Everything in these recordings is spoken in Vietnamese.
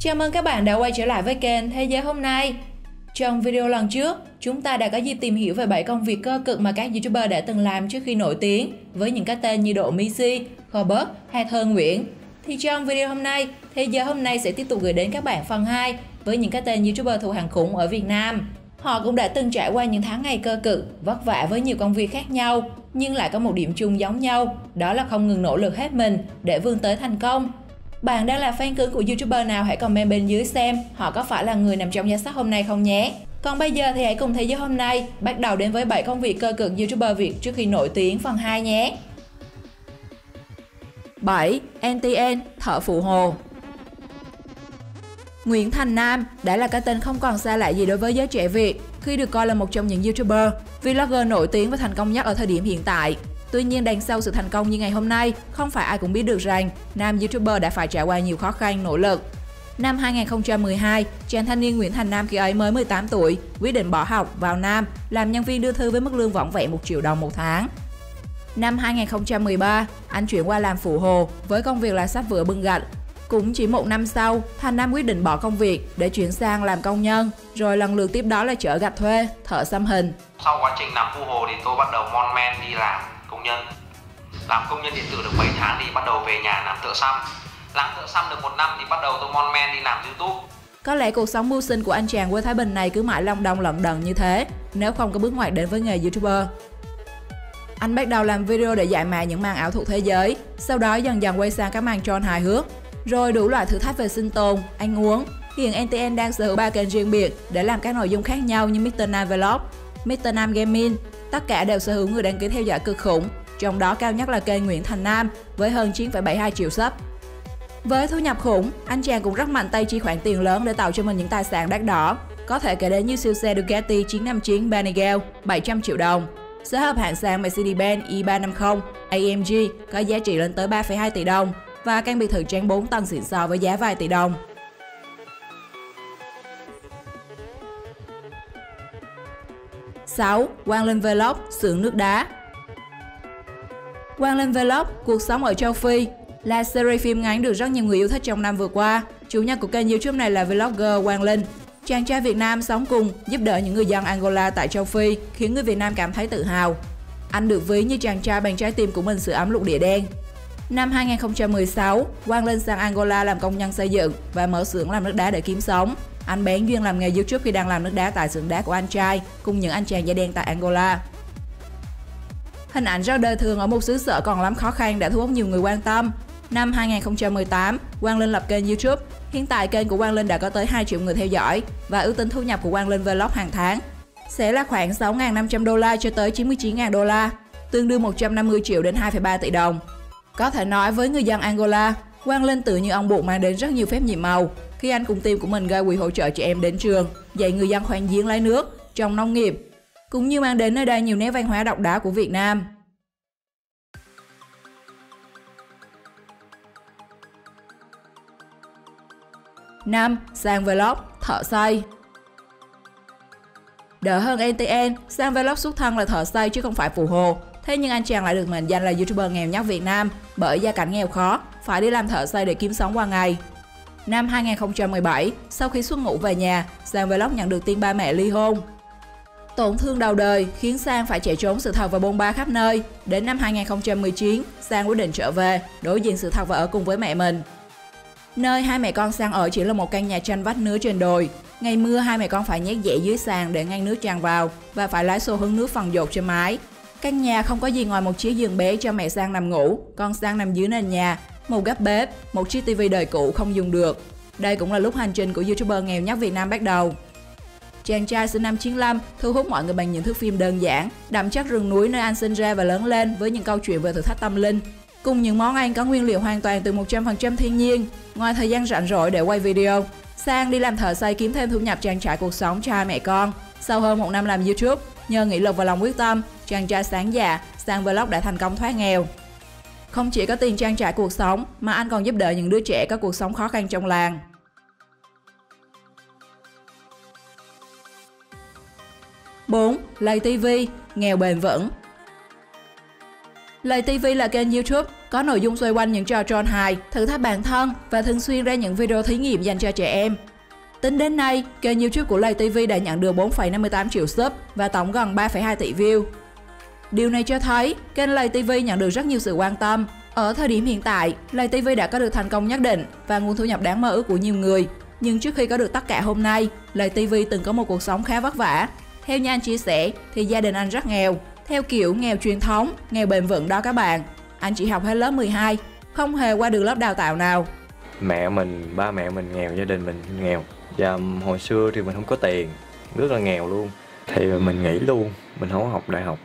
Chào mừng các bạn đã quay trở lại với kênh Thế giới hôm nay. Trong video lần trước, chúng ta đã có dịp tìm hiểu về 7 công việc cơ cực mà các YouTuber đã từng làm trước khi nổi tiếng với những cái tên như Độ Missy, Corbett hay Thơ Nguyễn. Thì trong video hôm nay, Thế giới hôm nay sẽ tiếp tục gửi đến các bạn phần 2 với những cái tên YouTuber thụ hàng khủng ở Việt Nam. Họ cũng đã từng trải qua những tháng ngày cơ cực, vất vả với nhiều công việc khác nhau, nhưng lại có một điểm chung giống nhau, đó là không ngừng nỗ lực hết mình để vươn tới thành công. Bạn đang là fan cứng của YouTuber nào hãy comment bên dưới xem họ có phải là người nằm trong danh sách hôm nay không nhé. Còn bây giờ thì hãy cùng Thế giới hôm nay bắt đầu đến với 7 công việc cơ cực YouTuber Việt trước khi nổi tiếng phần 2 nhé. 7. NTN, thợ phụ hồ. Nguyễn Thành Nam đã là cái tên không còn xa lạ gì đối với giới trẻ Việt khi được coi là một trong những YouTuber, vlogger nổi tiếng và thành công nhất ở thời điểm hiện tại. Tuy nhiên đằng sau sự thành công như ngày hôm nay, không phải ai cũng biết được rằng nam YouTuber đã phải trải qua nhiều khó khăn, nỗ lực. Năm 2012, chàng thanh niên Nguyễn Thành Nam khi ấy mới 18 tuổi, quyết định bỏ học vào Nam làm nhân viên đưa thư với mức lương vỏn vẹn 1 triệu đồng một tháng. Năm 2013, anh chuyển qua làm phụ hồ với công việc là xách vựa bưng gạch. Cũng chỉ một năm sau, Thành Nam quyết định bỏ công việc để chuyển sang làm công nhân, rồi lần lượt tiếp đó là chở gạch thuê, thợ xăm hình. Sau quá trình làm phụ hồ thì tôi bắt đầu mon men đi làm công nhân. Làm công nhân điện tử được mấy tháng thì bắt đầu về nhà làm thợ xăm. Làm thợ xăm được 1 năm thì bắt đầu tôi mon men đi làm YouTube. Có lẽ cuộc sống mưu sinh của anh chàng quê Thái Bình này cứ mãi long đong lận đận như thế nếu không có bước ngoặt đến với nghề YouTuber. Anh bắt đầu làm video để giải mã những màn ảo thuật thế giới, sau đó dần dần quay sang các màn tròn hài hước, rồi đủ loại thử thách về sinh tồn, ăn uống. Hiện NTN đang sở hữu 3 kênh riêng biệt để làm các nội dung khác nhau như Mr. Nam Vlog, Mr. Nam Gaming, tất cả đều sở hữu người đăng ký theo dõi cực khủng, trong đó cao nhất là kênh Nguyễn Thành Nam với hơn 9,72 triệu sub. Với thu nhập khủng, anh chàng cũng rất mạnh tay chi khoản tiền lớn để tạo cho mình những tài sản đắt đỏ, có thể kể đến như siêu xe Ducati 959 Panigale 700 triệu đồng, xe hợp hạng sang Mercedes-Benz E350 AMG có giá trị lên tới 3,2 tỷ đồng và căn biệt thự tráng 4 tầng xịn sò với giá vài tỷ đồng. 6. Quang Linh Vlog, xưởng nước đá. Quang Linh Vlog, cuộc sống ở châu Phi là series phim ngắn được rất nhiều người yêu thích trong năm vừa qua. Chủ nhân của kênh YouTube này là vlogger Quang Linh, chàng trai Việt Nam sống cùng, giúp đỡ những người dân Angola tại châu Phi, khiến người Việt Nam cảm thấy tự hào. Anh được ví như chàng trai bằng trái tim của mình sưởi ấm lục địa đen. Năm 2016, Quang Linh sang Angola làm công nhân xây dựng và mở xưởng làm nước đá để kiếm sống. Anh bén duyên làm nghề YouTube khi đang làm nước đá tại xưởng đá của anh trai cùng những anh chàng da đen tại Angola. Hình ảnh rất đời thường ở một xứ sở còn lắm khó khăn đã thu hút nhiều người quan tâm. Năm 2018, Quang Linh lập kênh YouTube. Hiện tại kênh của Quang Linh đã có tới 2 triệu người theo dõi và ước tính thu nhập của Quang Linh Vlog hàng tháng sẽ là khoảng 6.500 đô la cho tới 99.000 đô la, tương đương 150 triệu đến 2,3 tỷ đồng. Có thể nói với người dân Angola, Quang Linh tự như ông bụt mang đến rất nhiều phép nhiệm màu khi anh cùng team của mình gây quỹ hỗ trợ trẻ em đến trường, dạy người dân khoan giếng lấy nước, trồng nông nghiệp, cũng như mang đến nơi đây nhiều nét văn hóa độc đáo của Việt Nam. Năm. Sang Vlog, thợ xây. Đỡ hơn NTN, Sang Vlog xuất thân là thợ xây chứ không phải phụ hồ. Thế nhưng anh chàng lại được mệnh danh là YouTuber nghèo nhất Việt Nam bởi gia cảnh nghèo khó, phải đi làm thợ xây để kiếm sống qua ngày. Năm 2017, sau khi xuất ngũ về nhà, Sang Vlog nhận được tin ba mẹ ly hôn. Tổn thương đầu đời khiến Sang phải chạy trốn sự thật và bôn ba khắp nơi. Đến năm 2019, Sang quyết định trở về, đối diện sự thật và ở cùng với mẹ mình. Nơi hai mẹ con Sang ở chỉ là một căn nhà tranh vách nứa trên đồi. Ngày mưa hai mẹ con phải nhét dẻ dưới sàn để ngăn nước tràn vào và phải lái xô hứng nước phần dột trên mái. Căn nhà không có gì ngoài một chiếc giường bé cho mẹ Sang nằm ngủ, con Sang nằm dưới nền nhà, một góc bếp, một chiếc tivi đời cũ không dùng được. Đây cũng là lúc hành trình của YouTuber nghèo nhất Việt Nam bắt đầu. Chàng trai sinh năm 95 thu hút mọi người bằng những thước phim đơn giản, đậm chất rừng núi nơi anh sinh ra và lớn lên với những câu chuyện về thử thách tâm linh, cùng những món ăn có nguyên liệu hoàn toàn từ 100% thiên nhiên. Ngoài thời gian rảnh rỗi để quay video, Sang đi làm thợ xây kiếm thêm thu nhập trang trải cuộc sống cho hai mẹ con. Sau hơn 1 năm làm YouTube, nhờ nghị lực và lòng quyết tâm, chàng trai sáng dạ, Sang Vlog đã thành công thoát nghèo. Không chỉ có tiền trang trải cuộc sống mà anh còn giúp đỡ những đứa trẻ có cuộc sống khó khăn trong làng. 4. Lay TV, nghèo bền vững. Lay TV là kênh YouTube có nội dung xoay quanh những trò tròn hài, thử thách bản thân và thường xuyên ra những video thí nghiệm dành cho trẻ em. Tính đến nay, kênh YouTube của Lay TV đã nhận được 4,58 triệu sub và tổng gần 3,2 tỷ view. Điều này cho thấy kênh Lay TV nhận được rất nhiều sự quan tâm. Ở thời điểm hiện tại, Lay TV đã có được thành công nhất định và nguồn thu nhập đáng mơ ước của nhiều người. Nhưng trước khi có được tất cả hôm nay, Lay TV từng có một cuộc sống khá vất vả. Theo như anh chia sẻ, thì gia đình anh rất nghèo, theo kiểu nghèo truyền thống, nghèo bền vững đó các bạn. Anh chỉ học hết lớp 12, không hề qua được lớp đào tạo nào. Ba mẹ mình nghèo, gia đình mình nghèo. Và hồi xưa thì mình không có tiền, rất là nghèo luôn. Thì mình nghỉ luôn, mình không có học đại học.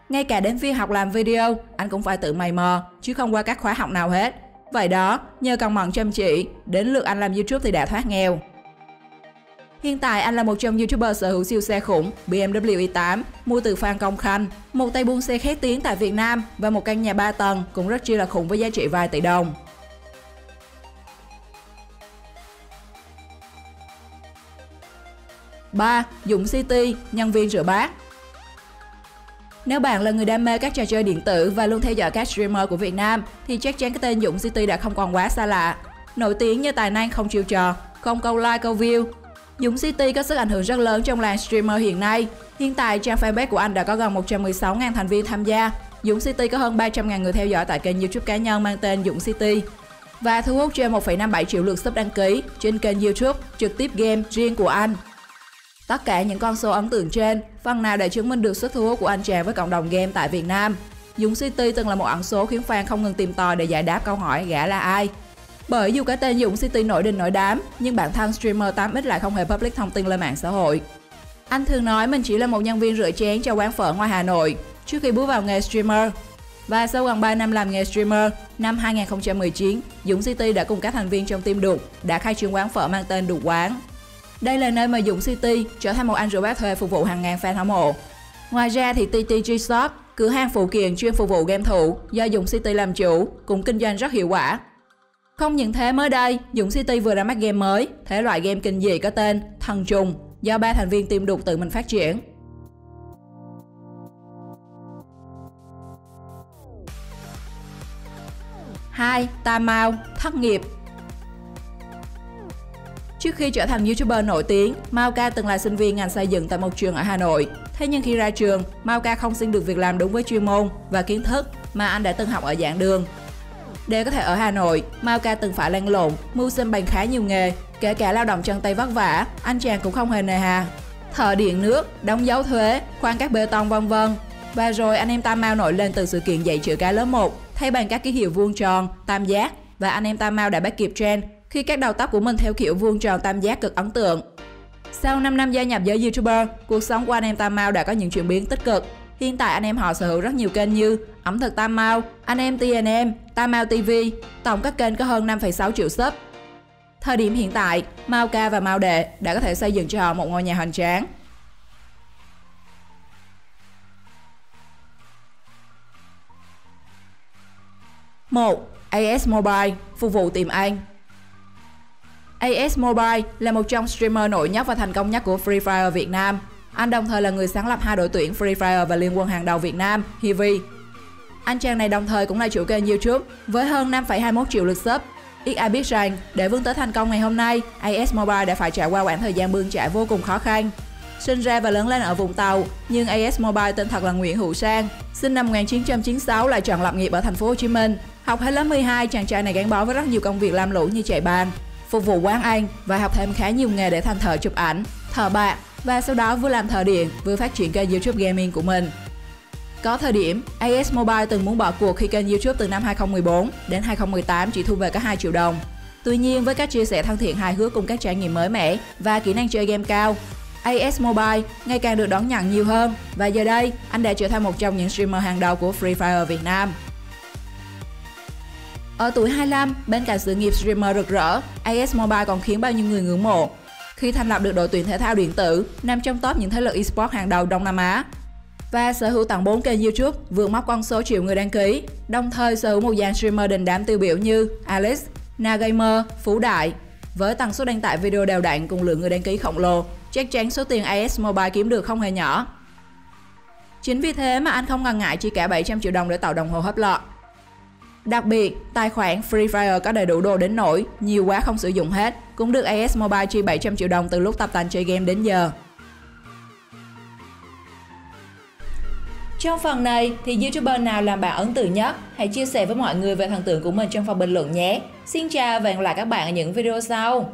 Ngay cả đến việc học làm video, anh cũng phải tự mày mò, chứ không qua các khóa học nào hết. Vậy đó, nhờ cần mẫn chăm chỉ, đến lượt anh làm YouTube thì đã thoát nghèo. Hiện tại anh là một trong YouTuber sở hữu siêu xe khủng BMW i8 mua từ Phan Công Khanh, một tay buôn xe khét tiếng tại Việt Nam và một căn nhà 3 tầng cũng rất chi là khủng với giá trị vài tỷ đồng. Ba, Dũng City, nhân viên rửa bát. Nếu bạn là người đam mê các trò chơi điện tử và luôn theo dõi các streamer của Việt Nam thì chắc chắn cái tên Dũng City đã không còn quá xa lạ. Nổi tiếng như tài năng không chiêu trò, không câu like câu view, Dũng City có sức ảnh hưởng rất lớn trong làng streamer hiện nay. Hiện tại, trang fanpage của anh đã có gần 116.000 thành viên tham gia. Dũng City có hơn 300.000 người theo dõi tại kênh YouTube cá nhân mang tên Dũng City và thu hút trên 1,57 triệu lượt sub đăng ký trên kênh YouTube trực tiếp game riêng của anh. Tất cả những con số ấn tượng trên phần nào đã chứng minh được sức thu hút của anh chàng với cộng đồng game tại Việt Nam. Dũng City từng là một ẩn số khiến fan không ngừng tìm tòi để giải đáp câu hỏi gã là ai. Bởi dù cái tên Dũng City nổi đình nổi đám, nhưng bản thân streamer 8X lại không hề public thông tin lên mạng xã hội. Anh thường nói mình chỉ là một nhân viên rửa chén cho quán phở ngoài Hà Nội trước khi bước vào nghề streamer. Và sau gần 3 năm làm nghề streamer, năm 2019, Dũng City đã cùng các thành viên trong team Đục đã khai trương quán phở mang tên Đục Quán. Đây là nơi mà Dũng City trở thành một anh rửa bát thuê phục vụ hàng ngàn fan hâm mộ. Ngoài ra thì TTG Shop, cửa hàng phụ kiện chuyên phục vụ game thủ do Dũng City làm chủ, cũng kinh doanh rất hiệu quả. Không những thế, mới đây, Dũng City vừa ra mắt game mới, thể loại game kinh dị có tên Thần Trùng, do 3 thành viên team Đục tự mình phát triển. Hai, Tam Mao, thất nghiệp. Trước khi trở thành YouTuber nổi tiếng, Mao Ca từng là sinh viên ngành xây dựng tại một trường ở Hà Nội. Thế nhưng khi ra trường, Mao Ca không xin được việc làm đúng với chuyên môn và kiến thức mà anh đã từng học ở giảng đường. Để có thể ở Hà Nội, Mao Ca từng phải lăn lộn, mưu sinh bằng khá nhiều nghề, kể cả lao động chân tay vất vả, anh chàng cũng không hề nề hà. Thợ điện nước, đóng dấu thuế, khoan các bê tông vân vân. Và rồi anh em Tam Mao nổi lên từ sự kiện dạy chữ cái lớp 1, thay bằng các ký hiệu vuông tròn, tam giác, và anh em Tam Mao đã bắt kịp trend khi các đầu tóc của mình theo kiểu vuông tròn tam giác cực ấn tượng. Sau 5 năm gia nhập giới YouTuber, cuộc sống của anh em Tam Mao đã có những chuyển biến tích cực. Hiện tại anh em họ sở hữu rất nhiều kênh như Ẩm thực Tam Mao, anh em TNM, Tam Mao TV, tổng các kênh có hơn 5,6 triệu sub. Thời điểm hiện tại, Mao Ca và Mao Đệ đã có thể xây dựng cho họ một ngôi nhà hoành tráng. 1. AS Mobile, phục vụ tìm Anh. AS Mobile là một trong streamer nổi nhất và thành công nhất của Free Fire Việt Nam. Anh đồng thời là người sáng lập hai đội tuyển Free Fire và liên quân hàng đầu Việt Nam, Hivi. Anh chàng này đồng thời cũng là chủ kênh YouTube với hơn 5,21 triệu lượt sub. Ít ai biết rằng, để vươn tới thành công ngày hôm nay, AS Mobile đã phải trải qua quãng thời gian bươn chải vô cùng khó khăn. Sinh ra và lớn lên ở Vũng Tàu, nhưng AS Mobile tên thật là Nguyễn Hữu Sang. Sinh năm 1996 lại chọn lập nghiệp ở thành phố Hồ Chí Minh. Học hết lớp 12, chàng trai này gắn bó với rất nhiều công việc lam lũ như chạy bàn, phục vụ quán ăn và học thêm khá nhiều nghề để thành thợ chụp ảnh, thợ bạc và sau đó vừa làm thợ điện vừa phát triển kênh YouTube gaming của mình. Có thời điểm, AS Mobile từng muốn bỏ cuộc khi kênh YouTube từ năm 2014 đến 2018 chỉ thu về có 2 triệu đồng. Tuy nhiên, với các chia sẻ thân thiện hài hước cùng các trải nghiệm mới mẻ và kỹ năng chơi game cao, AS Mobile ngày càng được đón nhận nhiều hơn và giờ đây anh đã trở thành một trong những streamer hàng đầu của Free Fire Việt Nam. Ở tuổi 25, bên cạnh sự nghiệp streamer rực rỡ, AS Mobile còn khiến bao nhiêu người ngưỡng mộ khi thành lập được đội tuyển thể thao điện tử nằm trong top những thế lực eSports hàng đầu Đông Nam Á và sở hữu tận 4 kênh YouTube vượt mốc con số triệu người đăng ký, đồng thời sở hữu một dàn streamer đình đám tiêu biểu như Alex, Nagamer, Phú Đại. Với tần suất đăng tải video đều đặn cùng lượng người đăng ký khổng lồ, chắc chắn số tiền AS Mobile kiếm được không hề nhỏ. Chính vì thế mà anh không ngần ngại chi cả 700 triệu đồng để tạo đồng hồ hấp lọ. Đặc biệt, tài khoản Free Fire có đầy đủ đồ đến nỗi nhiều quá không sử dụng hết, cũng được AS Mobile chi 700 triệu đồng từ lúc tập tành chơi game đến giờ. Trong phần này thì YouTuber nào làm bạn ấn tượng nhất? Hãy chia sẻ với mọi người về thần tượng của mình trong phần bình luận nhé. Xin chào và hẹn gặp lại các bạn ở những video sau.